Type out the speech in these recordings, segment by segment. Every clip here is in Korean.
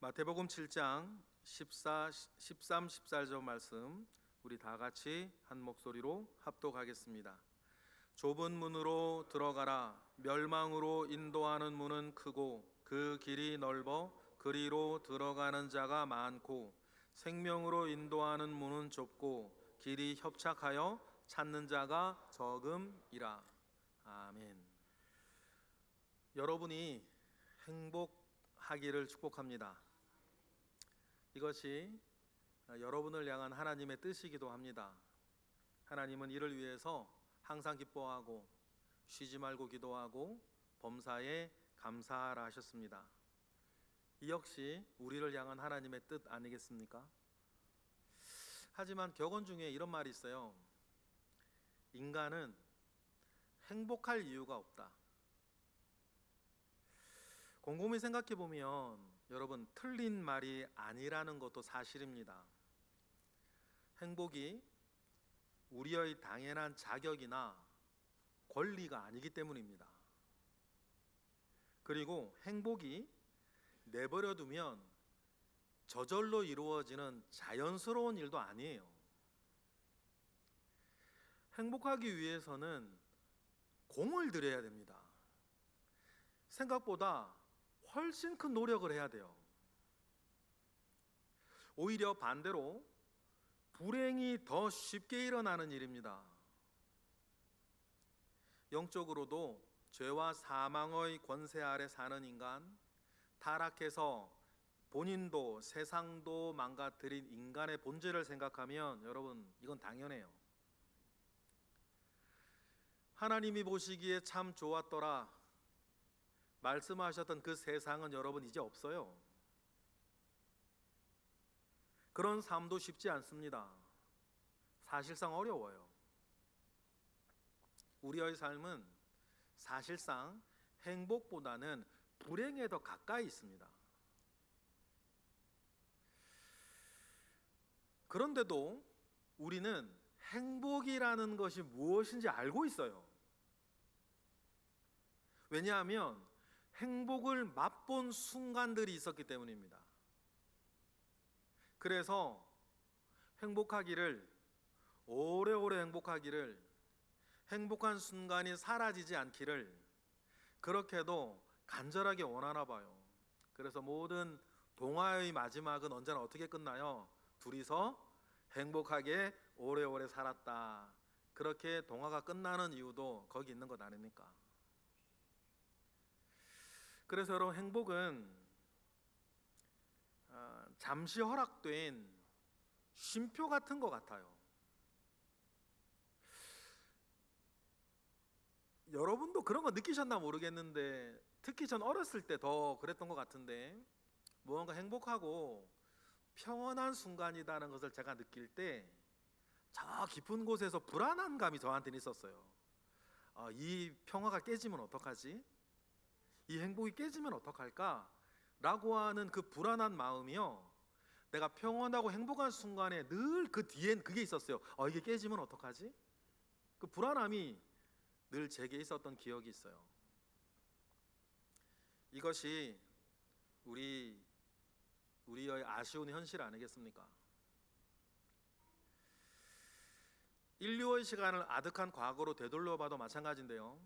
마태복음 7장 13, 14절 말씀 우리 다 같이 한 목소리로 합독하겠습니다. 좁은 문으로 들어가라. 멸망으로 인도하는 문은 크고 그 길이 넓어 그리로 들어가는 자가 많고 생명으로 인도하는 문은 좁고 길이 협착하여 찾는 자가 적음이라. 아멘. 여러분이 행복하기를 축복합니다. 이것이 여러분을 향한 하나님의 뜻이기도 합니다. 하나님은 이를 위해서 항상 기뻐하고 쉬지 말고 기도하고 범사에 감사하라 하셨습니다. 이 역시 우리를 향한 하나님의 뜻 아니겠습니까? 하지만 격언 중에 이런 말이 있어요. 인간은 행복할 이유가 없다. 곰곰이 생각해 보면 여러분, 틀린 말이 아니라는 것도 사실입니다. 행복이 우리의 당연한 자격이나 권리가 아니기 때문입니다. 그리고 행복이 내버려 두면 저절로 이루어지는 자연스러운 일도 아니에요. 행복하기 위해서는 공을 들여야 됩니다. 생각보다 훨씬 큰 노력을 해야 돼요. 오히려 반대로 불행이 더 쉽게 일어나는 일입니다. 영적으로도 죄와 사망의 권세 아래 사는 인간, 타락해서 본인도 세상도 망가뜨린 인간의 본질을 생각하면 여러분, 이건 당연해요. 하나님이 보시기에 참 좋았더라 말씀하셨던 그 세상은 여러분 이제 없어요. 그런 삶도 쉽지 않습니다. 사실상 어려워요. 우리의 삶은 사실상 행복보다는 불행에 더 가까이 있습니다. 그런데도 우리는 행복이라는 것이 무엇인지 알고 있어요. 왜냐하면 행복을 맛본 순간들이 있었기 때문입니다. 그래서 행복하기를, 오래오래 행복하기를, 행복한 순간이 사라지지 않기를 그렇게도 간절하게 원하나 봐요. 그래서 모든 동화의 마지막은 언제나 어떻게 끝나요? 둘이서 행복하게 오래오래 살았다. 그렇게 동화가 끝나는 이유도 거기 있는 것 아닙니까? 그래서 여러분, 행복은 잠시 허락된 쉼표 같은 것 같아요. 여러분도 그런 거 느끼셨나 모르겠는데 특히 전 어렸을 때 더 그랬던 것 같은데, 무언가 행복하고 평온한 순간이라는 것을 제가 느낄 때 저 깊은 곳에서 불안한 감이 저한테는 있었어요. 이 평화가 깨지면 어떡하지? 이 행복이 깨지면 어떡할까? 라고 하는 그 불안한 마음이요, 내가 평온하고 행복한 순간에 늘 그 뒤엔 그게 있었어요. 이게 깨지면 어떡하지? 그 불안함이 늘 제게 있었던 기억이 있어요. 이것이 우리의 아쉬운 현실 아니겠습니까? 인류의 시간을 아득한 과거로 되돌려 봐도 마찬가지인데요,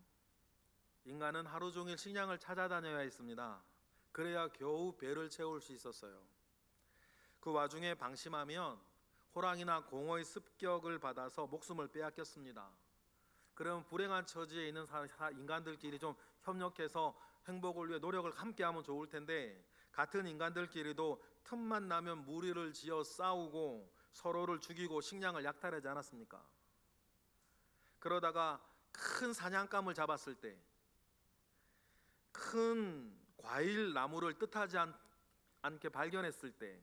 인간은 하루 종일 식량을 찾아다녀야 했습니다. 그래야 겨우 배를 채울 수 있었어요. 그 와중에 방심하면 호랑이나 공의 습격을 받아서 목숨을 빼앗겼습니다. 그럼 불행한 처지에 있는 인간들끼리 좀 협력해서 행복을 위해 노력을 함께하면 좋을 텐데, 같은 인간들끼리도 틈만 나면 무리를 지어 싸우고 서로를 죽이고 식량을 약탈하지 않았습니까? 그러다가 큰 사냥감을 잡았을 때, 큰 과일 나무를 뜻하지 않게 발견했을 때,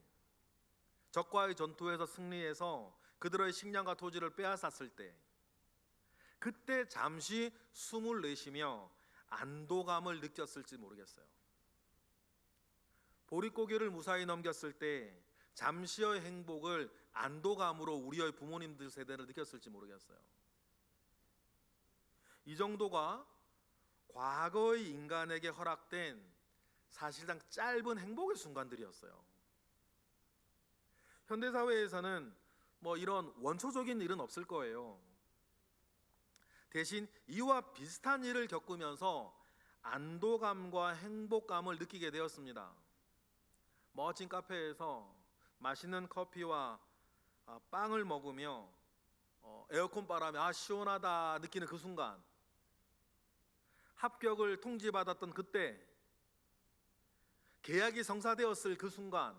적과의 전투에서 승리해서 그들의 식량과 토지를 빼앗았을 때, 그때 잠시 숨을 내쉬며 안도감을 느꼈을지 모르겠어요. 보릿고개를 무사히 넘겼을 때 잠시의 행복을 안도감으로 우리의 부모님들 세대를 느꼈을지 모르겠어요. 이 정도가 과거의 인간에게 허락된 사실상 짧은 행복의 순간들이었어요. 현대사회에서는 뭐 이런 원초적인 일은 없을 거예요. 대신 이와 비슷한 일을 겪으면서 안도감과 행복감을 느끼게 되었습니다. 멋진 카페에서 맛있는 커피와 빵을 먹으며 에어컨 바람에 시원하다 느끼는 그 순간, 합격을 통지받았던 그때, 계약이 성사되었을 그 순간,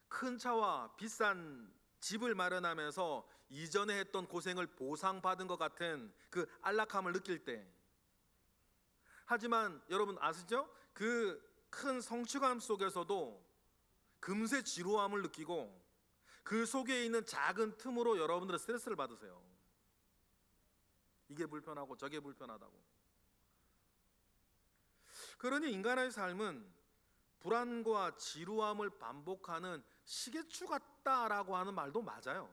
큰 차와 비싼 집을 마련하면서 이전에 했던 고생을 보상받은 것 같은 그 안락함을 느낄 때, 하지만 여러분 아시죠? 그 큰 성취감 속에서도 금세 지루함을 느끼고 그 속에 있는 작은 틈으로 여러분들은 스트레스를 받으세요. 이게 불편하고 저게 불편하다고. 그러니 인간의 삶은 불안과 지루함을 반복하는 시계추 같다라고 하는 말도 맞아요.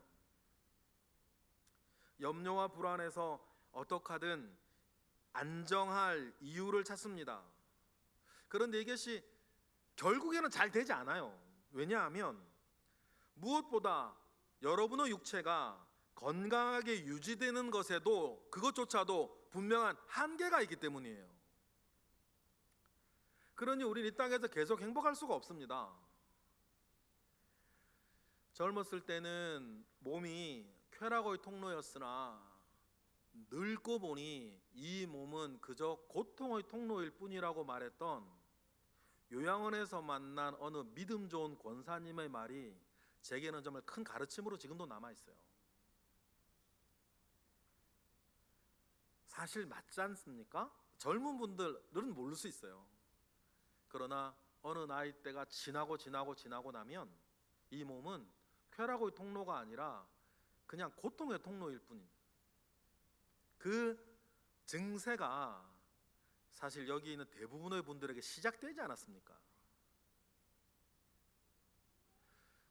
염려와 불안에서 어떻게 하든 안정할 이유를 찾습니다. 그런데 이것이 결국에는 잘 되지 않아요. 왜냐하면 무엇보다 여러분의 육체가 건강하게 유지되는 것에도 그것조차도 분명한 한계가 있기 때문이에요. 그러니 우리는 이 땅에서 계속 행복할 수가 없습니다. 젊었을 때는 몸이 쾌락의 통로였으나 늙고 보니 이 몸은 그저 고통의 통로일 뿐이라고 말했던 요양원에서 만난 어느 믿음 좋은 권사님의 말이 제게는 정말 큰 가르침으로 지금도 남아있어요. 사실 맞지 않습니까? 젊은 분들은 모를 수 있어요. 그러나 어느 나이대가 지나고 나면 이 몸은 쾌락의 통로가 아니라 그냥 고통의 통로일 뿐인, 그 증세가 사실 여기 있는 대부분의 분들에게 시작되지 않았습니까?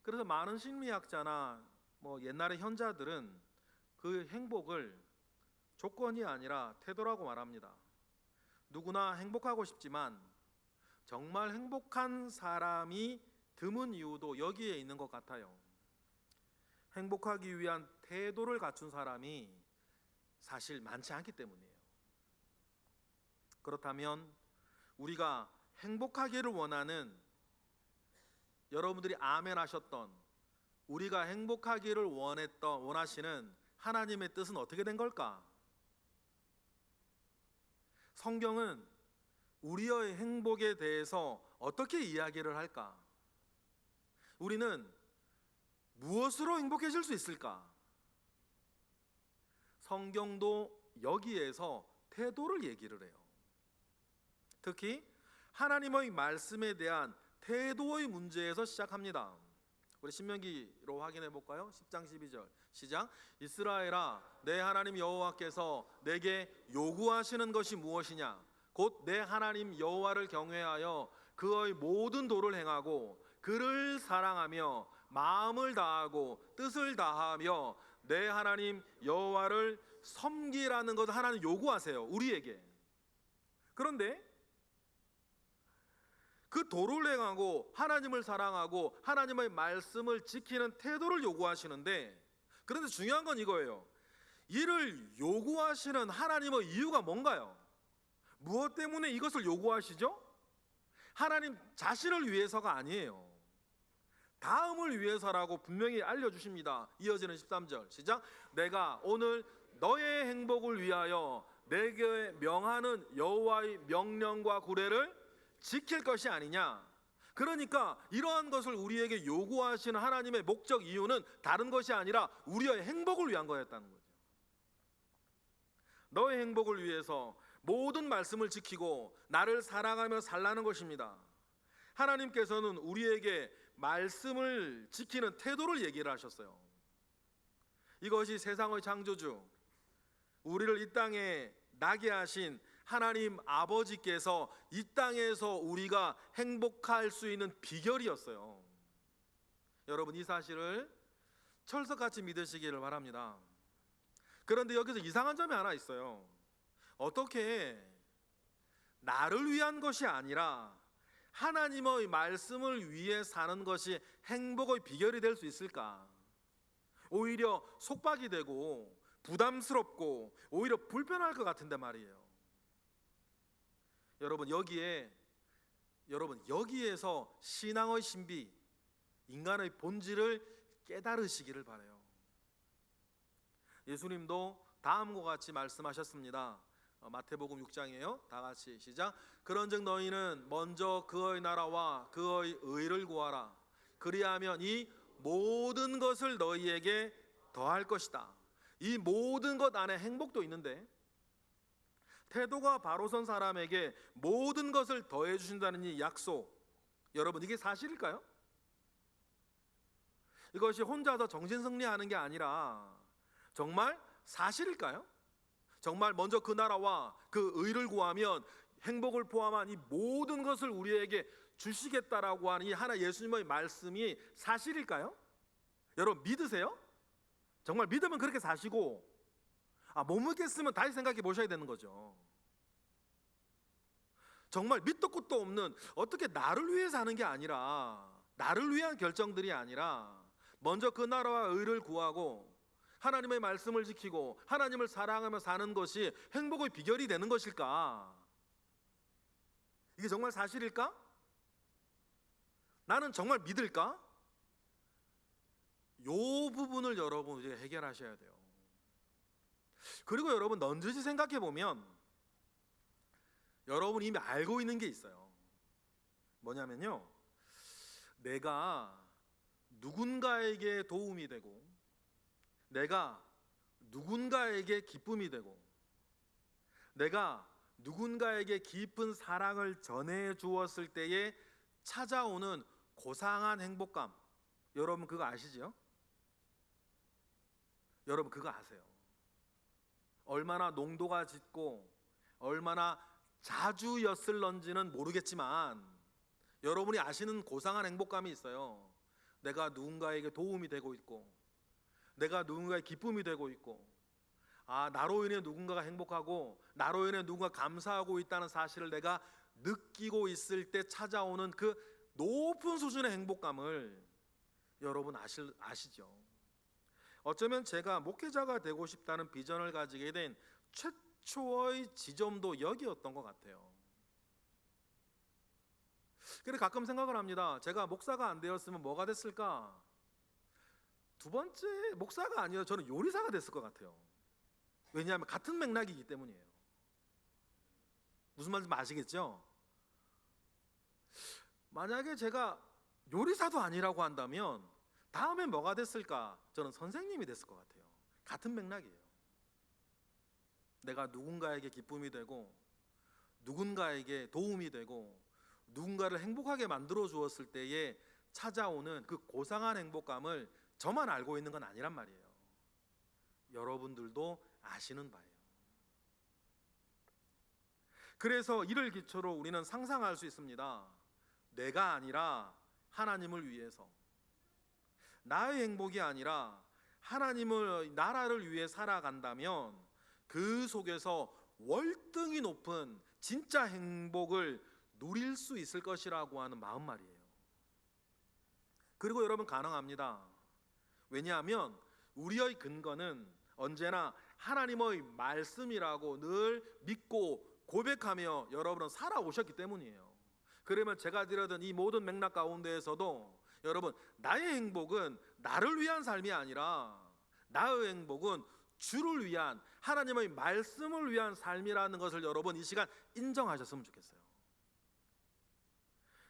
그래서 많은 심리학자나 옛날의 현자들은 그 행복을 조건이 아니라 태도라고 말합니다. 누구나 행복하고 싶지만 정말 행복한 사람이 드문 이유도 여기에 있는 것 같아요. 행복하기 위한 태도를 갖춘 사람이 사실 많지 않기 때문이에요. 그렇다면 우리가 행복하기를 원하는, 여러분들이 아멘 하셨던, 우리가 행복하기를 원하시는 하나님의 뜻은 어떻게 된 걸까? 성경은 우리의 행복에 대해서 어떻게 이야기를 할까? 우리는 무엇으로 행복해질 수 있을까? 성경도 여기에서 태도를 얘기를 해요. 특히 하나님의 말씀에 대한 태도의 문제에서 시작합니다. 우리 신명기로 확인해 볼까요? 10장 12절 시작. 이스라엘아, 내 하나님 여호와께서 내게 요구하시는 것이 무엇이냐? 곧 내 하나님 여호와를 경외하여 그의 모든 도를 행하고 그를 사랑하며 마음을 다하고 뜻을 다하며 내 하나님 여호와를 섬기라는 것을 하나님 요구하세요, 우리에게. 그런데 그 도를 행하고 하나님을 사랑하고 하나님의 말씀을 지키는 태도를 요구하시는데, 그런데 중요한 건 이거예요. 이를 요구하시는 하나님의 이유가 뭔가요? 무엇 때문에 이것을 요구하시죠? 하나님 자신을 위해서가 아니에요. 다음을 위해서라고 분명히 알려주십니다. 이어지는 13절 시작. 내가 오늘 너의 행복을 위하여 내게 명하는 여호와의 명령과 구례를 지킬 것이 아니냐. 그러니까 이러한 것을 우리에게 요구하시는 하나님의 목적 이유는 다른 것이 아니라 우리의 행복을 위한 거였다는 거죠. 너의 행복을 위해서 모든 말씀을 지키고 나를 사랑하며 살라는 것입니다. 하나님께서는 우리에게 말씀을 지키는 태도를 얘기를 하셨어요. 이것이 세상의 창조주, 우리를 이 땅에 나게 하신 하나님 아버지께서 이 땅에서 우리가 행복할 수 있는 비결이었어요. 여러분, 이 사실을 철석같이 믿으시기를 바랍니다. 그런데 여기서 이상한 점이 하나 있어요. 어떻게 나를 위한 것이 아니라 하나님의 말씀을 위해 사는 것이 행복의 비결이 될 수 있을까? 오히려 속박이 되고 부담스럽고 오히려 불편할 것 같은데 말이에요. 여러분 여기에서 신앙의 신비, 인간의 본질을 깨달으시기를 바라요. 예수님도 다음과 같이 말씀하셨습니다. 마태복음 6장이에요. 다 같이 시작. 그런즉 너희는 먼저 그의 나라와 그의 의를 구하라. 그리하면 이 모든 것을 너희에게 더할 것이다. 이 모든 것 안에 행복도 있는데, 태도가 바로 선 사람에게 모든 것을 더해 주신다는 이 약속, 여러분 이게 사실일까요? 이것이 혼자서 정신승리하는 게 아니라 정말 사실일까요? 정말 먼저 그 나라와 그 의를 구하면 행복을 포함한 이 모든 것을 우리에게 주시겠다라고 하는 이 하나 예수님의 말씀이 사실일까요? 여러분 믿으세요? 정말 믿으면 그렇게 사시고, 못 믿겠으면 다시 생각해 보셔야 되는 거죠. 정말 밑도 끝도 없는, 어떻게 나를 위해 사는 게 아니라, 나를 위한 결정들이 아니라 먼저 그 나라와 의를 구하고 하나님의 말씀을 지키고 하나님을 사랑하며 사는 것이 행복의 비결이 되는 것일까? 이게 정말 사실일까? 나는 정말 믿을까? 이 부분을 여러분 이제 해결하셔야 돼요. 그리고 여러분 넌지시 생각해 보면 여러분 이미 알고 있는 게 있어요. 뭐냐면요, 내가 누군가에게 도움이 되고 내가 누군가에게 기쁨이 되고 내가 누군가에게 깊은 사랑을 전해 주었을 때에 찾아오는 고상한 행복감, 여러분 그거 아시죠? 여러분 그거 아세요? 얼마나 농도가 짙고 얼마나 자주였을런지는 모르겠지만 여러분이 아시는 고상한 행복감이 있어요. 내가 누군가에게 도움이 되고 있고 내가 누군가의 기쁨이 되고 있고, 나로 인해 누군가가 행복하고 나로 인해 누군가 감사하고 있다는 사실을 내가 느끼고 있을 때 찾아오는 그 높은 수준의 행복감을 여러분 아시죠? 어쩌면 제가 목회자가 되고 싶다는 비전을 가지게 된 최초의 지점도 여기였던 것 같아요. 그래서 가끔 생각을 합니다. 제가 목사가 안 되었으면 뭐가 됐을까? 두 번째, 목사가 아니라 저는 요리사가 됐을 것 같아요. 왜냐하면 같은 맥락이기 때문이에요. 무슨 말인지 아시겠죠? 만약에 제가 요리사도 아니라고 한다면 다음에 뭐가 됐을까? 저는 선생님이 됐을 것 같아요. 같은 맥락이에요. 내가 누군가에게 기쁨이 되고 누군가에게 도움이 되고 누군가를 행복하게 만들어 주었을 때에 찾아오는 그 고상한 행복감을 저만 알고 있는 건 아니란 말이에요. 여러분들도 아시는 바예요. 그래서 이를 기초로 우리는 상상할 수 있습니다. 내가 아니라 하나님을 위해서, 나의 행복이 아니라 하나님의 나라를 위해 살아간다면 그 속에서 월등히 높은 진짜 행복을 누릴 수 있을 것이라고 하는 마음 말이에요. 그리고 여러분 가능합니다. 왜냐하면 우리의 근거는 언제나 하나님의 말씀이라고 늘 믿고 고백하며 여러분은 살아오셨기 때문이에요. 그러면 제가 드렸던 이 모든 맥락 가운데에서도 여러분, 나의 행복은 나를 위한 삶이 아니라 나의 행복은 주를 위한, 하나님의 말씀을 위한 삶이라는 것을 여러분 이 시간 인정하셨으면 좋겠어요.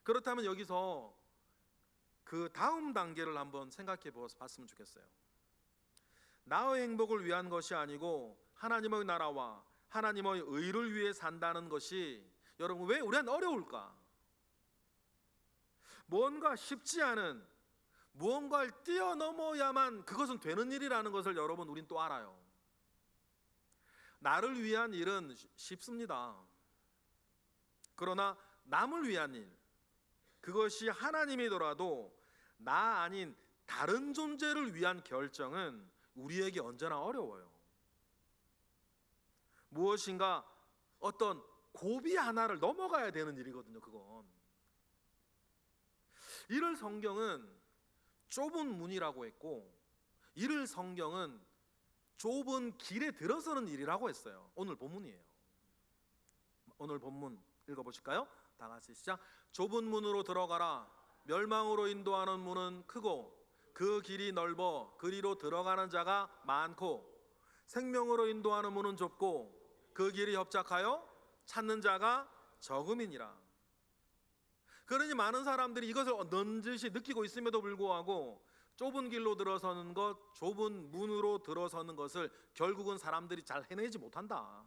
그렇다면 여기서 그 다음 단계를 한번 생각해 봤으면 좋겠어요. 나의 행복을 위한 것이 아니고 하나님의 나라와 하나님의 의를 위해 산다는 것이 여러분 왜 우리한테 어려울까? 뭔가 쉽지 않은, 무언가를 뛰어넘어야만 그것은 되는 일이라는 것을 여러분 우린 또 알아요. 나를 위한 일은 쉽습니다. 그러나 남을 위한 일, 그것이 하나님이더라도 나 아닌 다른 존재를 위한 결정은 우리에게 언제나 어려워요. 무엇인가 어떤 고비 하나를 넘어가야 되는 일이거든요. 그건. 이를 성경은 좁은 문이라고 했고, 이를 성경은 좁은 길에 들어서는 일이라고 했어요. 오늘 본문이에요. 오늘 본문 읽어보실까요? 다 같이 시작. 좁은 문으로 들어가라. 멸망으로 인도하는 문은 크고 그 길이 넓어 그리로 들어가는 자가 많고, 생명으로 인도하는 문은 좁고 그 길이 협착하여 찾는 자가 적음이니라. 그러니 많은 사람들이 이것을 넌지시 느끼고 있음에도 불구하고 좁은 길로 들어서는 것, 좁은 문으로 들어서는 것을 결국은 사람들이 잘 해내지 못한다.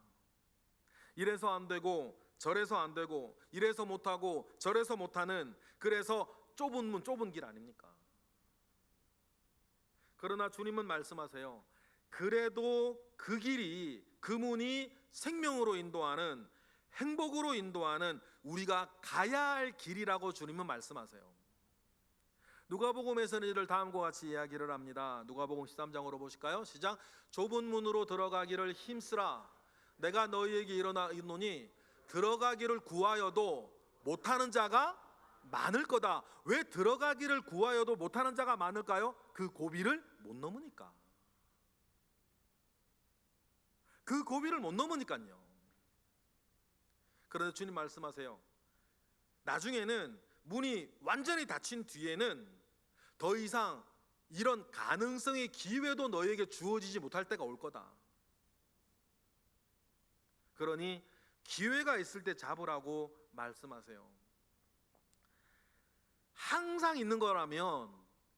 이래서 안 되고 저래서 안 되고, 이래서 못하고 저래서 못하는, 그래서 좁은 문, 좁은 길 아닙니까? 그러나 주님은 말씀하세요. 그래도 그 길이, 그 문이 생명으로 인도하는, 행복으로 인도하는 우리가 가야 할 길이라고 주님은 말씀하세요. 누가복음에서는 이를 다음과 같이 이야기를 합니다. 누가복음 13장으로 보실까요? 시작. 좁은 문으로 들어가기를 힘쓰라. 내가 너희에게 이르노니 들어가기를 구하여도 못하는 자가 많을 거다. 왜 들어가기를 구하여도 못하는 자가 많을까요? 그 고비를 못 넘으니까. 그 고비를 못 넘으니까요. 그런데 주님 말씀하세요. 나중에는 문이 완전히 닫힌 뒤에는 더 이상 이런 가능성의 기회도 너에게 주어지지 못할 때가 올 거다. 그러니 기회가 있을 때 잡으라고 말씀하세요. 항상 있는 거라면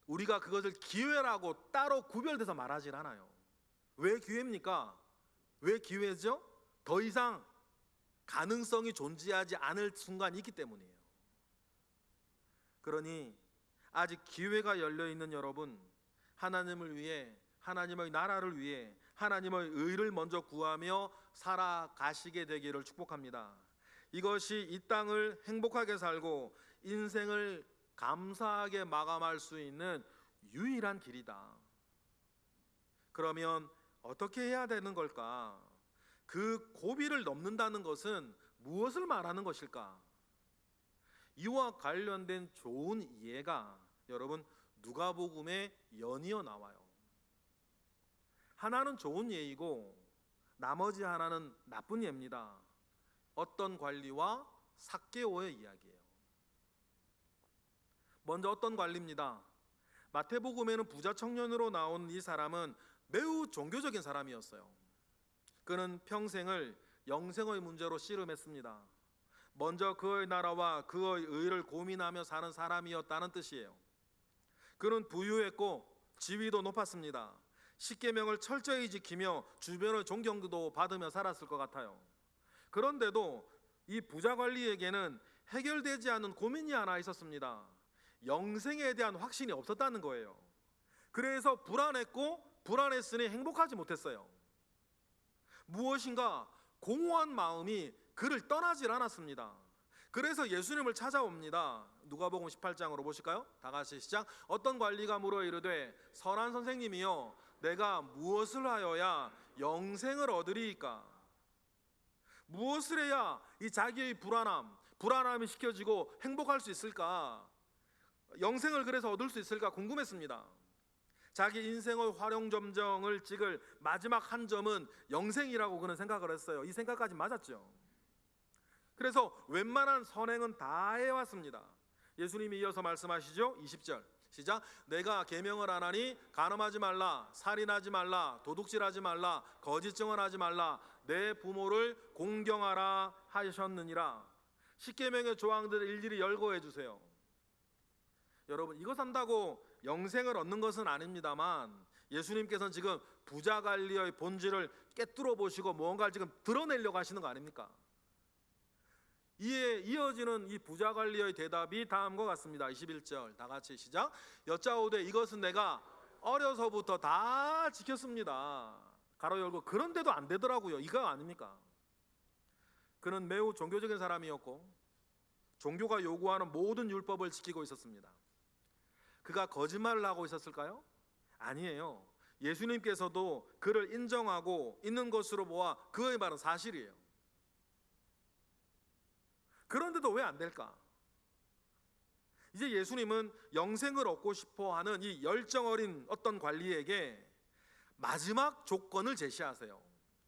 우리가 그것을 기회라고 따로 구별돼서 말하질 않아요. 왜 기회입니까? 왜 기회죠? 더 이상 가능성이 존재하지 않을 순간이 있기 때문이에요. 그러니 아직 기회가 열려있는 여러분, 하나님을 위해, 하나님의 나라를 위해 하나님의 의를 먼저 구하며 살아가시게 되기를 축복합니다. 이것이 이 땅을 행복하게 살고 인생을 감사하게 마감할 수 있는 유일한 길이다. 그러면 어떻게 해야 되는 걸까? 그 고비를 넘는다는 것은 무엇을 말하는 것일까? 이와 관련된 좋은 이해가 여러분 누가복음에 연이어 나와요. 하나는 좋은 예이고 나머지 하나는 나쁜 예입니다. 어떤 관리와 삭개오의 이야기예요. 먼저 어떤 관리입니다. 마태복음에는 부자 청년으로 나온 이 사람은 매우 종교적인 사람이었어요. 그는 평생을 영생의 문제로 씨름했습니다. 먼저 그의 나라와 그의 의를 고민하며 사는 사람이었다는 뜻이에요. 그는 부유했고 지위도 높았습니다. 십계명을 철저히 지키며 주변의 존경도 받으며 살았을 것 같아요. 그런데도 이 부자 관리에게는 해결되지 않은 고민이 하나 있었습니다. 영생에 대한 확신이 없었다는 거예요. 그래서 불안했고 불안했으니 행복하지 못했어요. 무엇인가 공허한 마음이 그를 떠나질 않았습니다. 그래서 예수님을 찾아옵니다. 누가복음 18장으로 보실까요? 다 같이 시작. 어떤 관리가 물어 이르되 선한 선생님이여 내가 무엇을 하여야 영생을 얻으리이까? 무엇을 해야 이 자기의 불안함이 식혀지고 행복할 수 있을까? 영생을 그래서 얻을 수 있을까 궁금했습니다. 자기 인생의 활용점정을 찍을 마지막 한 점은 영생이라고 그는 생각을 했어요. 이 생각까지 맞았죠. 그래서 웬만한 선행은 다 해왔습니다. 예수님이 이어서 말씀하시죠. 20절 시작. 내가 계명을 안 하니 간음하지 말라, 살인하지 말라, 도둑질하지 말라, 거짓 증언하지 말라, 내 부모를 공경하라 하셨느니라. 십계명의 조항들을 일일이 열거해 주세요. 여러분 이거 산다고 영생을 얻는 것은 아닙니다만 예수님께서는 지금 부자 관리의 본질을 꿰뚫어 보시고 무언가를 지금 드러내려고 하시는 거 아닙니까? 이에 이어지는 이 부자 관리의 대답이 다음과 같습니다. 21절 다 같이 시작. 여짜오되 이것은 내가 어려서부터 다 지켰습니다. 가로 열고 그런데도 안 되더라고요. 이거 아닙니까? 그는 매우 종교적인 사람이었고 종교가 요구하는 모든 율법을 지키고 있었습니다. 그가 거짓말을 하고 있었을까요? 아니에요. 예수님께서도 그를 인정하고 있는 것으로 보아 그의 말은 사실이에요. 그런데도 왜 안 될까? 이제 예수님은 영생을 얻고 싶어 하는 이 열정 어린 어떤 관리에게 마지막 조건을 제시하세요.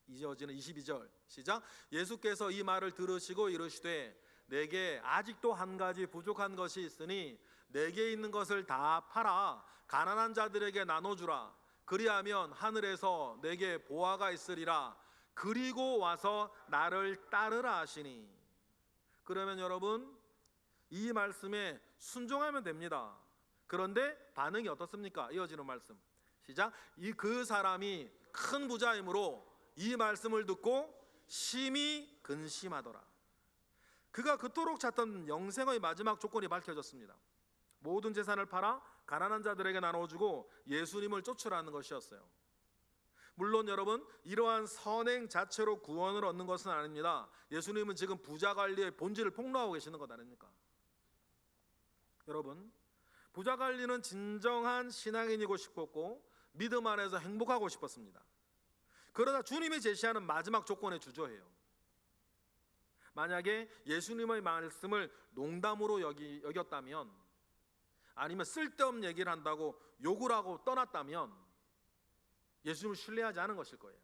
이어지는 22절 시작. 예수께서 이 말을 들으시고 이르시되 내게 아직도 한 가지 부족한 것이 있으니 내게 있는 것을 다 팔아 가난한 자들에게 나눠주라. 그리하면 하늘에서 내게 보화가 있으리라. 그리고 와서 나를 따르라 하시니. 그러면 여러분 이 말씀에 순종하면 됩니다. 그런데 반응이 어떻습니까? 이어지는 말씀 시작. 그 사람이 큰 부자이므로 이 말씀을 듣고 심히 근심하더라. 그가 그토록 찾던 영생의 마지막 조건이 밝혀졌습니다. 모든 재산을 팔아 가난한 자들에게 나눠주고 예수님을 쫓으라는 것이었어요. 물론 여러분 이러한 선행 자체로 구원을 얻는 것은 아닙니다. 예수님은 지금 부자 관리의 본질을 폭로하고 계시는 것 아닙니까? 여러분 부자 관리는 진정한 신앙인이고 싶었고 믿음 안에서 행복하고 싶었습니다. 그러나 주님이 제시하는 마지막 조건에 주저해요. 만약에 예수님의 말씀을 농담으로 여겼다면, 아니면 쓸데없는 얘기를 한다고 욕을 하고 떠났다면 예수님을 신뢰하지 않은 것일 거예요.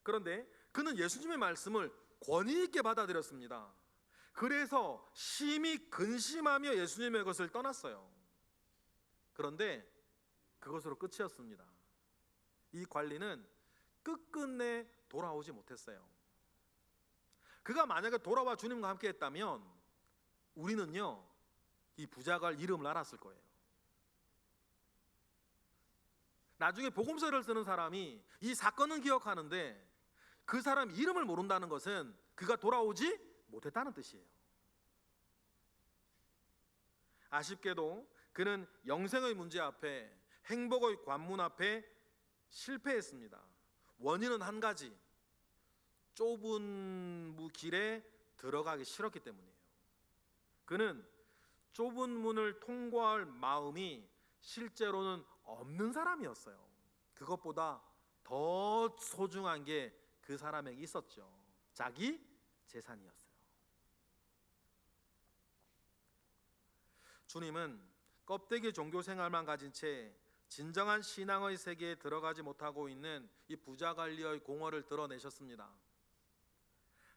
그런데 그는 예수님의 말씀을 권위 있게 받아들였습니다. 그래서 심히 근심하며 예수님의 것을 떠났어요. 그런데 그것으로 끝이었습니다. 이 관리는 끝끝내 돌아오지 못했어요. 그가 만약에 돌아와 주님과 함께 했다면 우리는요 이 부자가 이름을 알았을 거예요. 나중에 복음서를 쓰는 사람이 이 사건은 기억하는데 그 사람 이름을 모른다는 것은 그가 돌아오지 못했다는 뜻이에요. 아쉽게도 그는 영생의 문제 앞에, 행복의 관문 앞에 실패했습니다. 원인은 한 가지, 좁은 길에 들어가기 싫었기 때문이에요. 그는 좁은 문을 통과할 마음이 실제로는 없는 사람이었어요. 그것보다 더 소중한 게 그 사람에게 있었죠. 자기 재산이었어요. 주님은 껍데기 종교 생활만 가진 채 진정한 신앙의 세계에 들어가지 못하고 있는 이 부자 관리의 공허를 드러내셨습니다.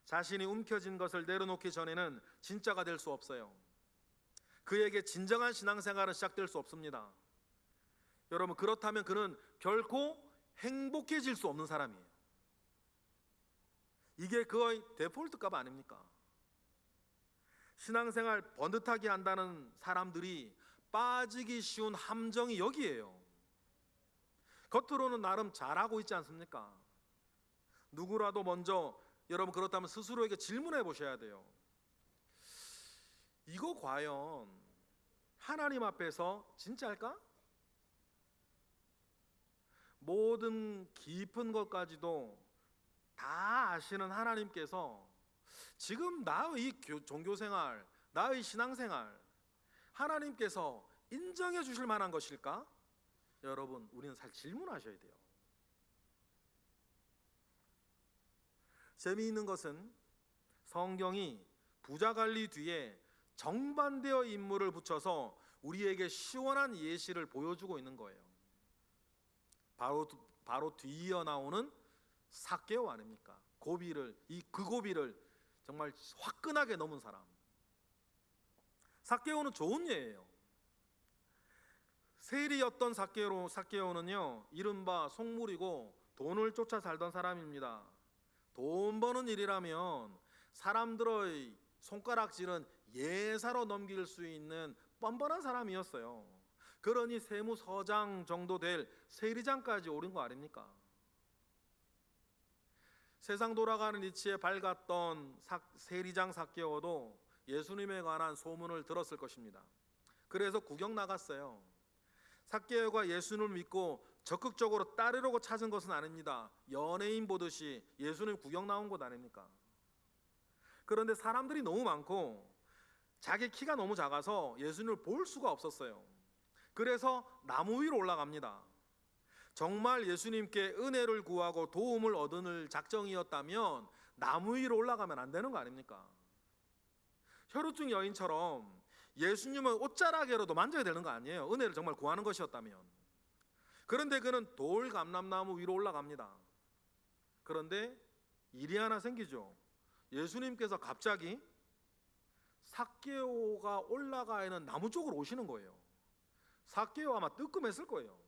자신이 움켜쥔 것을 내려놓기 전에는 진짜가 될 수 없어요. 그에게 진정한 신앙생활은 시작될 수 없습니다. 여러분, 그렇다면 그는 결코 행복해질 수 없는 사람이에요. 이게 그의 데폴트 값 아닙니까? 신앙생활 번듯하게 한다는 사람들이 빠지기 쉬운 함정이 여기에요. 겉으로는 나름 잘하고 있지 않습니까? 누구라도 먼저 여러분 그렇다면 스스로에게 질문해 보셔야 돼요. 이거 과연 하나님 앞에서 진짜일까? 모든 깊은 것까지도 다 아시는 하나님께서 지금 나의 종교생활, 나의 신앙생활 하나님께서 인정해 주실 만한 것일까? 여러분, 우리는 잘 질문하셔야 돼요. 재미있는 것은 성경이 부자관리 뒤에 정반대의 인물을 붙여서 우리에게 시원한 예시를 보여주고 있는 거예요. 바로 뒤이어 나오는 삭개오 아닙니까? 그 고비를 정말 화끈하게 넘은 사람. 삭개오는 좋은 예예요. 세리였던 삭개오는요 이른바 속물이고 돈을 쫓아 살던 사람입니다. 돈 버는 일이라면 사람들의 손가락질은 예사로 넘길 수 있는 뻔뻔한 사람이었어요. 그러니 세무서장 정도 될 세리장까지 오른 거 아닙니까? 세상 돌아가는 이치에 밝았던 세리장 삭개오도 예수님에 관한 소문을 들었을 것입니다. 그래서 구경 나갔어요. 삭개오가 예수님을 믿고 적극적으로 따르려고 찾은 것은 아닙니다. 연예인 보듯이 예수님 구경 나온 것 아닙니까? 그런데 사람들이 너무 많고 자기 키가 너무 작아서 예수님을 볼 수가 없었어요. 그래서 나무 위로 올라갑니다. 정말 예수님께 은혜를 구하고 도움을 얻을 작정이었다면 나무 위로 올라가면 안 되는 거 아닙니까? 혈루증 여인처럼 예수님은 옷자락이라도 만져야 되는 거 아니에요. 은혜를 정말 구하는 것이었다면. 그런데 그는 돌 감람나무 위로 올라갑니다. 그런데 일이 하나 생기죠. 예수님께서 갑자기 삭개오가 올라가 있는 나무 쪽으로 오시는 거예요. 삭개오 아마 뜨끔했을 거예요.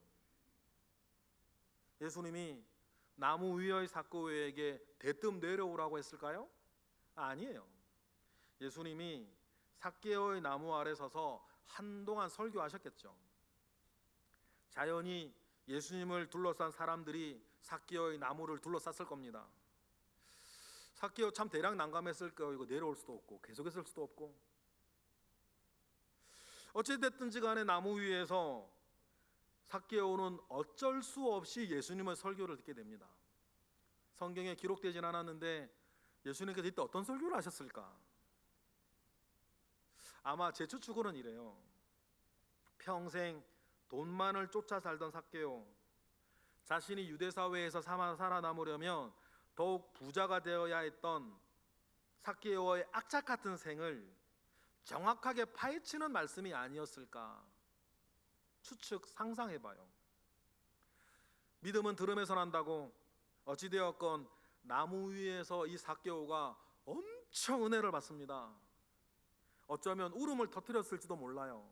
예수님이 나무 위의 삭개오에게 대뜸 내려오라고 했을까요? 아니에요. 예수님이 삭개오의 나무 아래 서서 한동안 설교하셨겠죠. 자연히 예수님을 둘러싼 사람들이 삭개오의 나무를 둘러쌌을 겁니다. 삭개오 참 대략 난감했을 거예요. 이거 내려올 수도 없고 계속했을 수도 없고. 어찌됐든지 간에 나무 위에서 삭개오는 어쩔 수 없이 예수님의 설교를 듣게 됩니다. 성경에 기록되진 않았는데 예수님께서 이때 어떤 설교를 하셨을까? 아마 제 추측으로는 이래요. 평생 돈만을 쫓아 살던 삭개오, 자신이 유대 사회에서 살아남으려면 더욱 부자가 되어야 했던 삭개오의 악착 같은 생을 정확하게 파헤치는 말씀이 아니었을까 추측 상상해봐요. 믿음은 들음에서 난다고 어찌되었건 나무 위에서 이 삭개오가 엄청 은혜를 받습니다. 어쩌면 울음을 터뜨렸을지도 몰라요.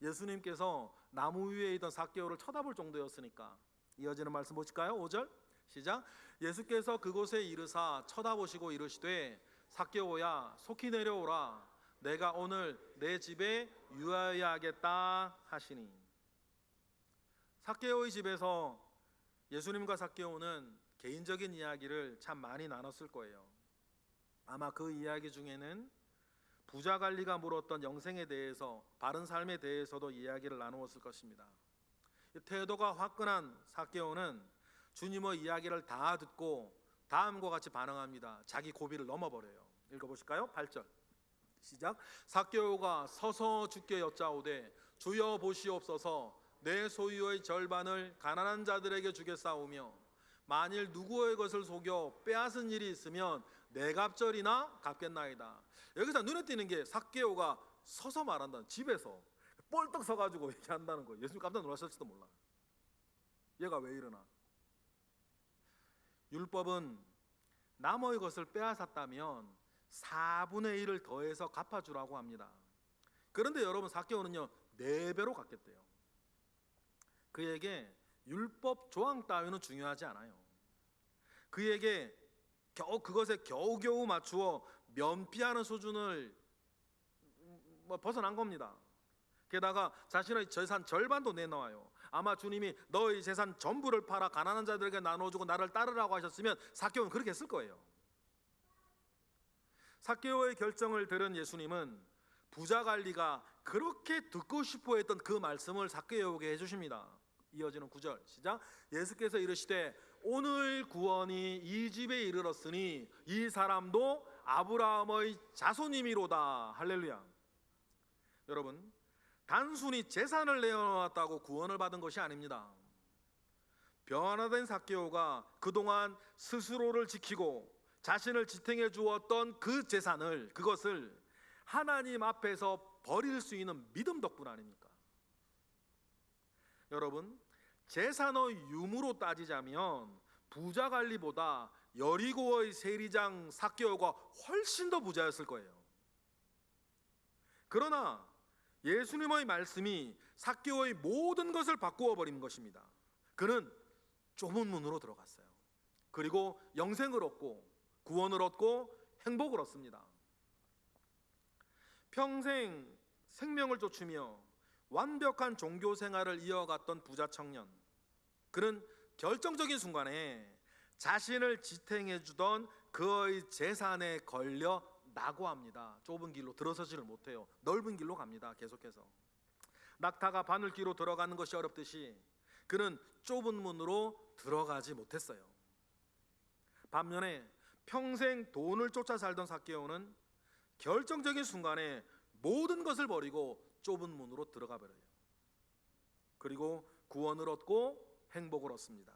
예수님께서 나무 위에 있던 삭개오를 쳐다볼 정도였으니까. 이어지는 말씀 보실까요? 5절 시작. 예수께서 그곳에 이르사 쳐다보시고 이르시되 삭개오야 속히 내려오라 내가 오늘 내 집에 유하여야겠다 하시니. 삭개오의 집에서 예수님과 삭개오는 개인적인 이야기를 참 많이 나눴을 거예요. 아마 그 이야기 중에는 부자 관리가 물었던 영생에 대해서, 바른 삶에 대해서도 이야기를 나누었을 것입니다. 태도가 화끈한 삭개오는 주님의 이야기를 다 듣고 다음과 같이 반응합니다. 자기 고비를 넘어버려요. 읽어보실까요? 8절 시작. 삭개오가 서서 주께 여짜오되 주여 보시옵소서 내 소유의 절반을 가난한 자들에게 주겠사오며 만일 누구의 것을 속여 빼앗은 일이 있으면 네 갑절이나 갚겠나이다. 여기서 눈에 띄는 게 삭개오가 서서 말한다는, 집에서 뻘떡 서가지고 얘기한다는 거예요. 예수님 깜짝 놀라실지도 몰라. 얘가 왜 이러나. 율법은 남의 것을 빼앗았다면 4분의 1을 더해서 갚아주라고 합니다. 그런데 여러분 삭개오는요 4배로 갚겠대요. 그에게 율법 조항 따위는 중요하지 않아요. 그에게 그것에 겨우겨우 맞추어 면피하는 수준을 벗어난 겁니다. 게다가 자신의 재산 절반도 내놓아요. 아마 주님이 너의 재산 전부를 팔아 가난한 자들에게 나눠주고 나를 따르라고 하셨으면 삭개오는 그렇게 했을 거예요. 삭개오의 결정을 들은 예수님은 부자 관리가 그렇게 듣고 싶어 했던 그 말씀을 삭개오에게 해주십니다. 이어지는 9절 시작. 예수께서 이르시되 오늘 구원이 이 집에 이르렀으니 이 사람도 아브라함의 자손이미로다. 할렐루야. 여러분, 단순히 재산을 내어놨다고 구원을 받은 것이 아닙니다. 변화된 삭개오가 그동안 스스로를 지키고 자신을 지탱해 주었던 그 재산을, 그것을 하나님 앞에서 버릴 수 있는 믿음 덕분 아닙니까? 여러분, 재산의 유무로 따지자면 부자 관리보다 여리고의 세리장 삭개오가 훨씬 더 부자였을 거예요. 그러나 예수님의 말씀이 삭개오의 모든 것을 바꾸어 버린 것입니다. 그는 좁은 문으로 들어갔어요. 그리고 영생을 얻고 구원을 얻고 행복을 얻습니다. 평생 생명을 쫓으며 완벽한 종교 생활을 이어갔던 부자 청년, 그는 결정적인 순간에 자신을 지탱해 주던 그의 재산에 걸려 낙오합니다. 좁은 길로 들어서지를 못해요. 넓은 길로 갑니다. 계속해서 낙타가 바늘귀로 들어가는 것이 어렵듯이 그는 좁은 문으로 들어가지 못했어요. 반면에 평생 돈을 쫓아 살던 삭개오는 결정적인 순간에 모든 것을 버리고 좁은 문으로 들어가 버려요. 그리고 구원을 얻고 행복을 얻습니다.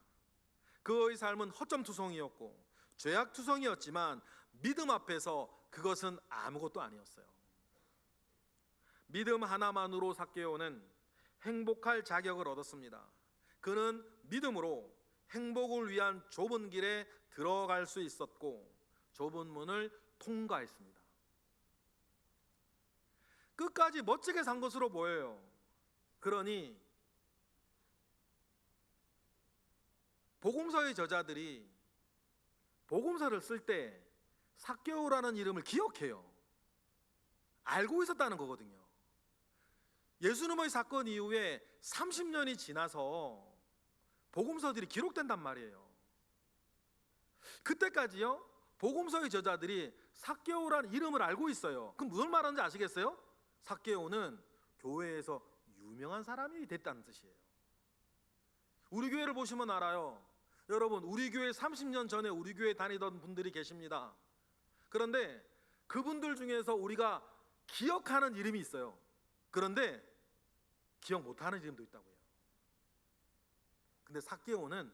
그의 삶은 허점투성이었고 죄악투성이었지만 믿음 앞에서 그것은 아무것도 아니었어요. 믿음 하나만으로 삭개오는 행복할 자격을 얻었습니다. 그는 믿음으로 행복을 위한 좁은 길에 들어갈 수 있었고 좁은 문을 통과했습니다. 끝까지 멋지게 산 것으로 보여요. 그러니 복음서의 저자들이 복음서를 쓸 때 삭개오라는 이름을 기억해요. 알고 있었다는 거거든요. 예수님의 사건 이후에 30년이 지나서 복음서들이 기록된단 말이에요. 그때까지요, 복음서의 저자들이 삭개오라는 이름을 알고 있어요. 그럼 무슨 말하는지 아시겠어요? 삭개오는 교회에서 유명한 사람이 됐다는 뜻이에요. 우리 교회를 보시면 알아요. 여러분, 우리 교회 30년 전에 우리 교회 다니던 분들이 계십니다. 그런데 그분들 중에서 우리가 기억하는 이름이 있어요. 그런데 기억 못하는 이름도 있다고요. 근데 삭개오는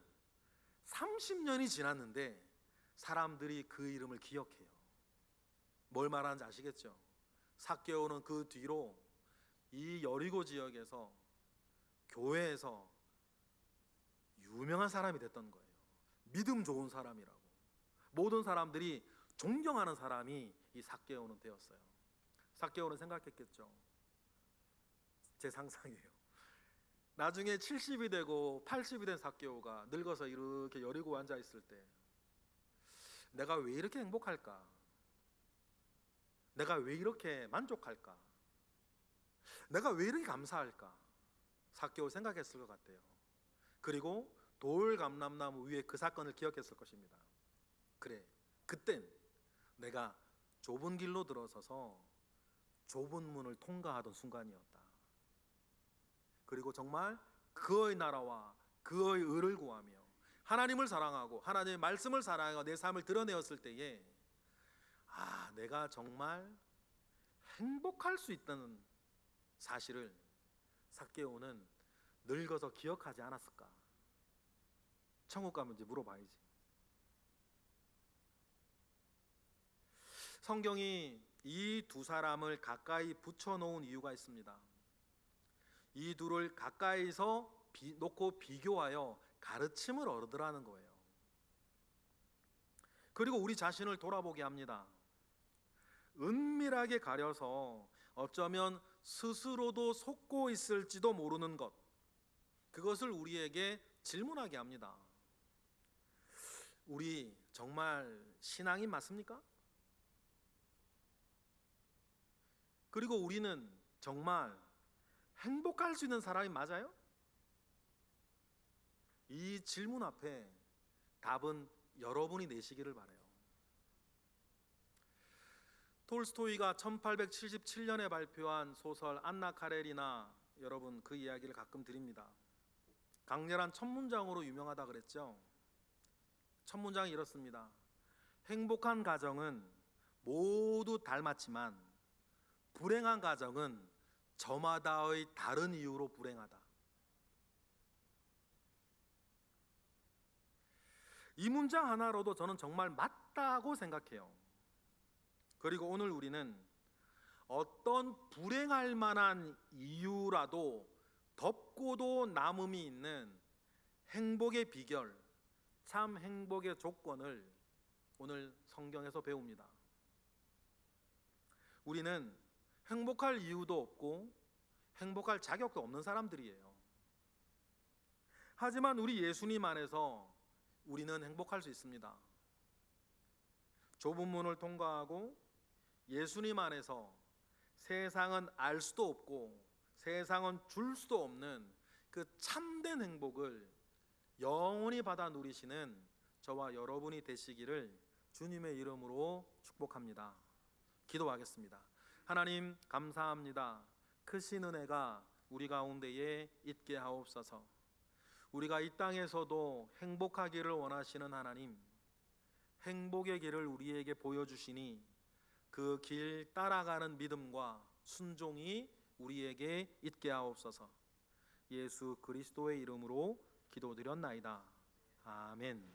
30년이 지났는데 사람들이 그 이름을 기억해요. 뭘 말하는지 아시겠죠? 삭개오는 그 뒤로 이 여리고 지역에서 교회에서 유명한 사람이 됐던 거예요. 믿음 좋은 사람이라고. 모든 사람들이 존경하는 사람이 이 삭개오는 되었어요. 삭개오는 생각했겠죠. 제 상상이에요. 나중에 70이 되고 80이 된 삭개오가 늙어서 이렇게 여리고 앉아 있을 때 내가 왜 이렇게 행복할까? 내가 왜 이렇게 만족할까? 내가 왜 이렇게 감사할까? 삭개오 생각했을 것 같아요. 그리고 돌감람나무 위에 그 사건을 기억했을 것입니다. 그래, 그땐 내가 좁은 길로 들어서서 좁은 문을 통과하던 순간이었다. 그리고 정말 그의 나라와 그의 의를 구하며 하나님을 사랑하고 하나님의 말씀을 사랑하고 내 삶을 드러내었을 때에 내가 정말 행복할 수 있다는 사실을 삭개오는 늙어서 기억하지 않았을까? 천국 가면 이제 물어봐야지. 성경이 이 두 사람을 가까이 붙여놓은 이유가 있습니다. 이 둘을 가까이서 놓고 비교하여 가르침을 얻으라는 거예요. 그리고 우리 자신을 돌아보게 합니다. 은밀하게 가려서 어쩌면 스스로도 속고 있을지도 모르는 것, 그것을 우리에게 질문하게 합니다. 우리 정말 신앙이 맞습니까? 그리고 우리는 정말 행복할 수 있는 사람이 맞아요? 이 질문 앞에 답은 여러분이 내시기를 바라요. 톨스토이가 1877년에 발표한 소설 안나 카레리나, 여러분 그 이야기를 가끔 드립니다. 강렬한 첫 문장으로 유명하다 그랬죠. 첫 문장이 이렇습니다. 행복한 가정은 모두 닮았지만 불행한 가정은 저마다의 다른 이유로 불행하다. 이 문장 하나로도 저는 정말 맞다고 생각해요. 그리고 오늘 우리는 어떤 불행할 만한 이유라도 덮고도 남음이 있는 행복의 비결, 참 행복의 조건을 오늘 성경에서 배웁니다. 우리는 행복할 이유도 없고 행복할 자격도 없는 사람들이에요. 하지만 우리 예수님 안에서 우리는 행복할 수 있습니다. 좁은 문을 통과하고 예수님 안에서 세상은 알 수도 없고 세상은 줄 수도 없는 그 참된 행복을 영원히 받아 누리시는 저와 여러분이 되시기를 주님의 이름으로 축복합니다. 기도하겠습니다. 하나님 감사합니다. 크신 은혜가 우리 가운데에 있게 하옵소서. 우리가 이 땅에서도 행복하기를 원하시는 하나님, 행복의 길을 우리에게 보여주시니 그 길 따라가는 믿음과 순종이 우리에게 있게 하옵소서. 예수 그리스도의 이름으로 기도드렸나이다. 아멘.